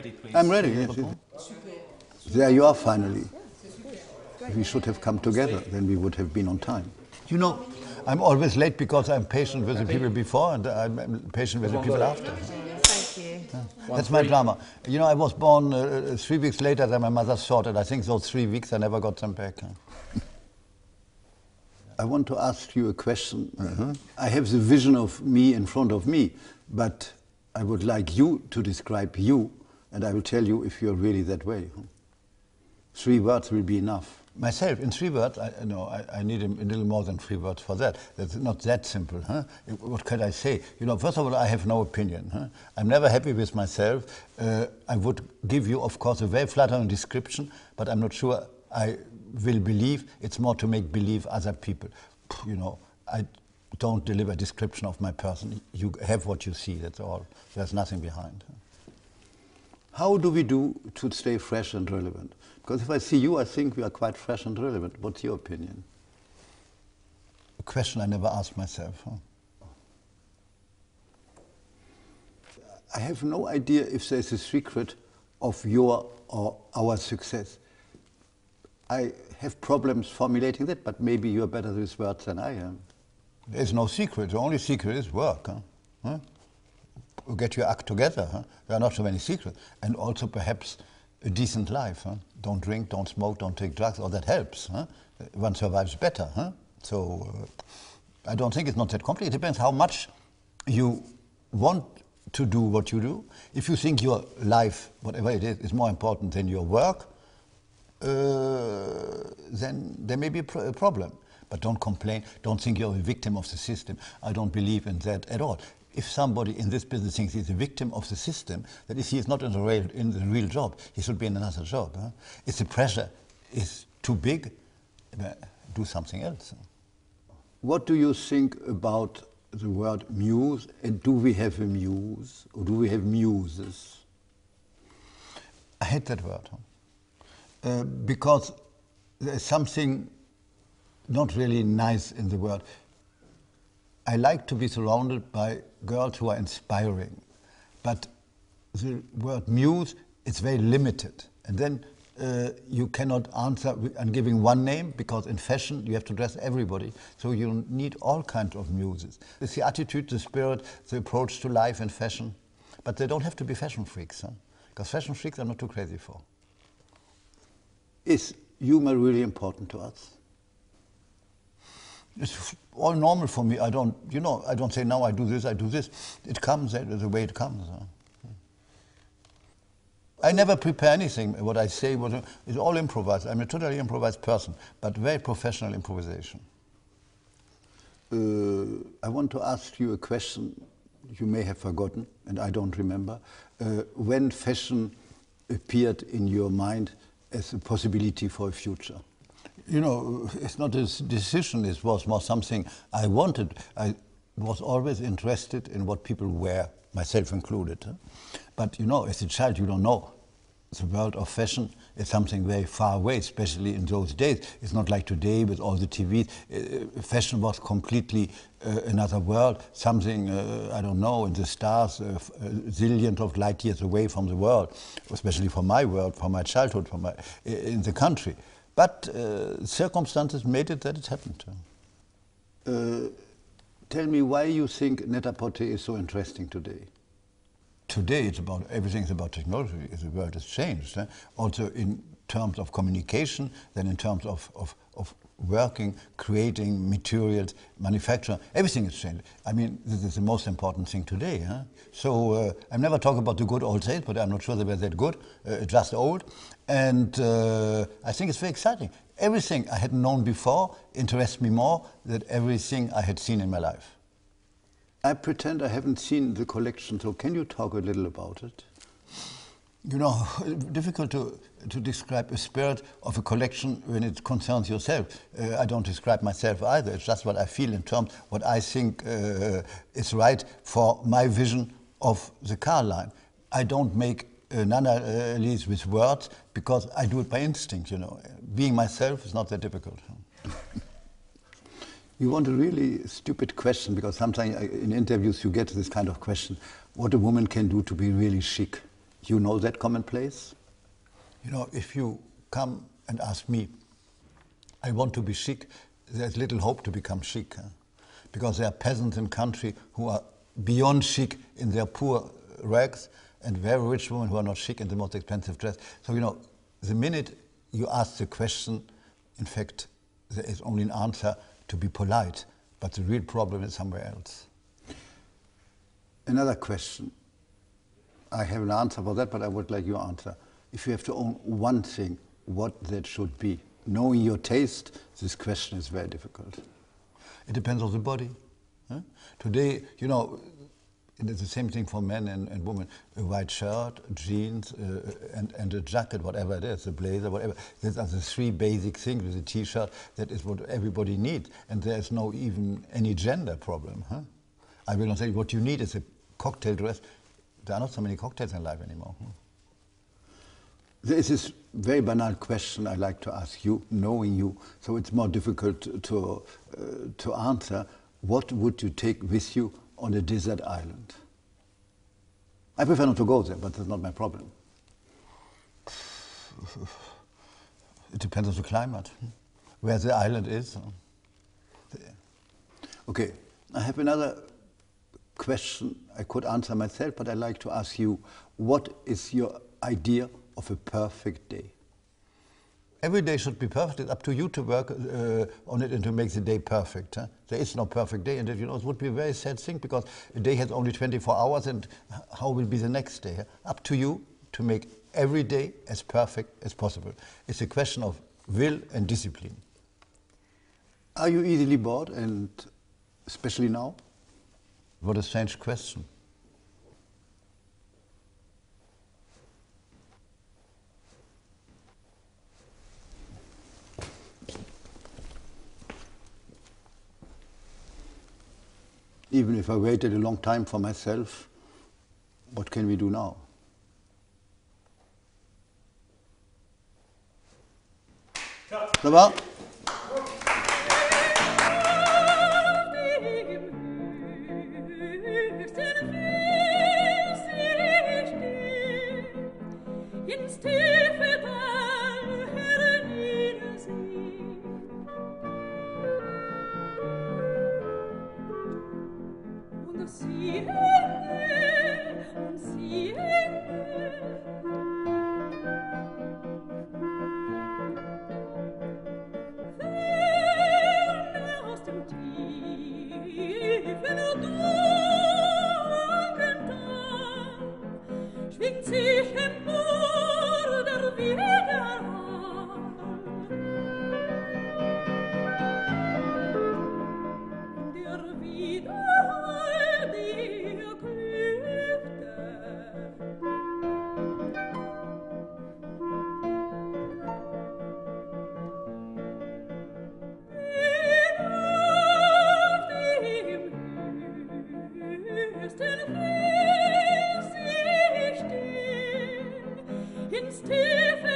ready, please. I'm ready, yes. There you are, finally. We should have come together, then we would have been on time. You know, I'm always late because I'm patient with the people before and I'm patient with the people after. Thank you. That's my drama. You know, I was born 3 weeks later than my mother thought, and I think those 3 weeks I never got them back. I want to ask you a question. I have the vision of me in front of me, but I would like you to describe you, and I will tell you if you're really that way. 3 words will be enough. Myself, in 3 words, I need a little more than 3 words for that. That's not that simple. What can I say? You know, first of all, I have no opinion. I'm never happy with myself. I would give you, of course, a very flattering description, but I'm not sure I will believe. It's more to make believe other people. You know, I don't deliver a description of my person. You have what you see, that's all. There's nothing behind. How do we do to stay fresh and relevant? Because if I see you, I think we are quite fresh and relevant. What's your opinion? A question I never asked myself. I have no idea if there's a secret of your or our success. I have problems formulating that, but maybe you're better with words than I am. There's no secret. The only secret is work. Get your act together. There are not so many secrets. And also perhaps a decent life. Don't drink, don't smoke, don't take drugs. All that helps. One survives better. So I don't think it's not that complicated. It depends how much you want to do what you do. If you think your life, whatever it is more important than your work, then there may be a problem. But don't complain. Don't think you're a victim of the system. I don't believe in that at all. If somebody in this business thinks he's a victim of the system, that is, he is not in the real job. He should be in another job. If the pressure is too big, do something else. What do you think about the word muse? And do we have a muse? Or do we have muses? I hate that word. Because there's something not really nice in the word. I like to be surrounded by girls who are inspiring, but the word muse is very limited. And then you cannot answer and giving one name, because in fashion you have to dress everybody. So you need all kinds of muses. It's the attitude, the spirit, the approach to life and fashion. But they don't have to be fashion freaks, because fashion freaks I'm not too crazy for. Is humor really important to us? It's all normal for me. I don't say now I do this, I do this. It comes the way it comes. I never prepare anything. What I say is all improvised. I'm a totally improvised person, but very professional improvisation. I want to ask you a question you may have forgotten, and I don't remember. When fashion appeared in your mind as a possibility for a future? You know, it's not a decision, it was more something I wanted. I was always interested in what people wear, myself included. But you know, as a child, you don't know. The world of fashion is something very far away, especially in those days. It's not like today with all the TVs. Fashion was completely another world, something, I don't know, in the stars, zillions of light years away from the world, especially from my world, from my childhood, in the country. But circumstances made it that it happened. Tell me why you think net-a-porter is so interesting today. Today it's about, everything's about technology. The world has changed. Also in terms of communication, then in terms of working, creating materials, manufacture, everything has changed. I mean, this is the most important thing today. So I never talk about the good old days, but I'm not sure they were that good, just old. And I think it's very exciting. Everything I had known before interests me more than everything I had seen in my life. I pretend I haven't seen the collection, so can you talk a little about it? You know, difficult to describe a spirit of a collection when it concerns yourself. I don't describe myself either. It's just what I feel in terms of what I think is right for my vision of the car line. I don't make an analysis with words because I do it by instinct, you know. Being myself is not that difficult. You want a really stupid question, because sometimes in interviews you get this kind of question, what a woman can do to be really chic. You know that commonplace? You know, if you come and ask me, I want to be chic, there's little hope to become chic. Because there are peasants in country who are beyond chic in their poor rags, and very rich women who are not chic in the most expensive dress. So, you know, the minute you ask the question, in fact, there is only an answer to be polite, but the real problem is somewhere else. Another question. I have an answer for that, but I would like your answer. If you have to own one thing, what that should be? Knowing your taste, this question is very difficult. It depends on the body. Huh? Today, you know, it's the same thing for men and women. A white shirt, jeans, and a jacket, whatever it is, a blazer, whatever. These are the three basic things with a t-shirt. That is what everybody needs. And there's no even any gender problem. Huh? I will not say what you need is a cocktail dress. There are not so many cocktails in life anymore. Huh? There is this very banal question I like to ask you, knowing you, so it's more difficult to answer. What would you take with you on a desert island? I prefer not to go there, but that's not my problem. It depends on the climate, where the island is. Okay, I have another question I could answer myself, but I'd like to ask you, what is your idea of a perfect day? Every day should be perfect. It's up to you to work on it and to make the day perfect. Huh? There is no perfect day, and you know, it would be a very sad thing because a day has only 24 hours, and how will be the next day? Huh? Up to you to make every day as perfect as possible. It's a question of will and discipline. Are you easily bored, and especially now? What a strange question. Even if I waited a long time for myself, what can we do now? Ça va? In Stille